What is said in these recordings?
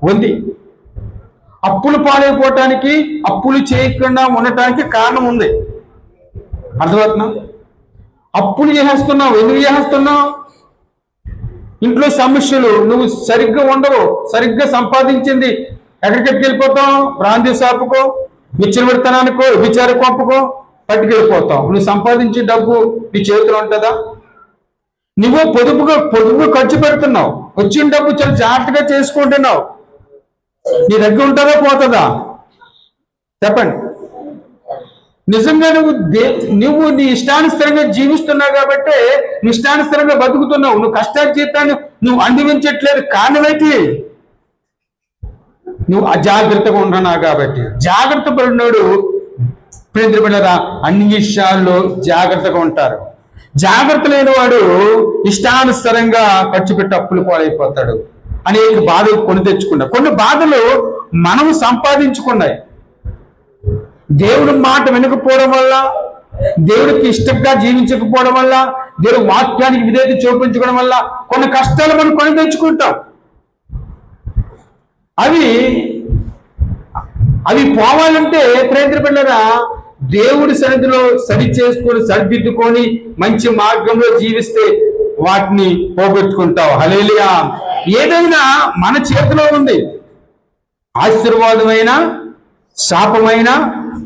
ఉంది. అప్పులు పాలైపోవటానికి, అప్పులు చేయకుండా ఉండటానికి కారణం ఉంది. అర్థమవుతున్నా? అప్పులు చేసేస్తున్నావు. ఎందుకు చేసేస్తున్నావు? ఇంట్లో సమస్యలు, నువ్వు సరిగ్గా ఉండవు, సరిగ్గా సంపాదించింది ఎక్కడికి వెళ్ళిపోతావు? బ్రాంతి షాపుకో, విచ్చలవిడితనానికో, విచార కొంపకో పట్టుకెళ్ళిపోతావు. నువ్వు సంపాదించే డబ్బు నీ చేతిలో ఉంటుందా? నువ్వు పొదుపుగా ఖర్చు పెడుతున్నావు. వచ్చిన డబ్బు చాలా జాగ్రత్తగా చేసుకుంటున్నావు. నీ దగ్గర ఉంటుందా పోతుందా? చెప్పండి. నిజంగా నువ్వు నీ ఇష్టానుసరంగా జీవిస్తున్నావు కాబట్టి నీ ఇష్టానుసరంగా బతుకుతున్నావు. నువ్వు కష్టార్జితాన్ని నువ్వు అనుభవించట్లేదు. కారణమైతే నువ్వు అజాగ్రత్తగా ఉంటున్నావు కాబట్టి. జాగ్రత్త పడినోడు ప్రేమికులారా అన్ని విషయాల్లో జాగ్రత్తగా ఉంటారు. జాగ్రత్త లేని వాడు ఇష్టానుసరంగా ఖర్చు పెట్టి అప్పులు పాలైపోతాడు. అనేక బాధలు కొని తెచ్చుకున్నాయి. కొన్ని బాధలు మనము సంపాదించుకున్నాయి. దేవుడి మాట వినకపోవడం వల్ల, దేవుడికి ఇష్టంగా జీవించకపోవడం వల్ల, దేవుడి వాక్యానికి విధేయత చూపించుకోవడం వల్ల కొన్ని కష్టాలు మనం కొని తెచ్చుకుంటాం. అవి పోవాలంటే ప్రేమికులారా దేవుడి సన్నిధిలో సరి చేసుకొని సరిదిద్దుకొని మంచి మార్గంలో జీవిస్తే వాటిని పోగొట్టుకుంటావు. హల్లెలూయా. ఏదైనా మన చేతిలో ఉంది. ఆశీర్వాదమైన శాపమైన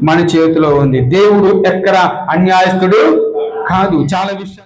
మన చేతిలో ఉంది. దేవుడు ఎక్కడ అన్యాయస్తుడు కాదు. చాలా విషయాలు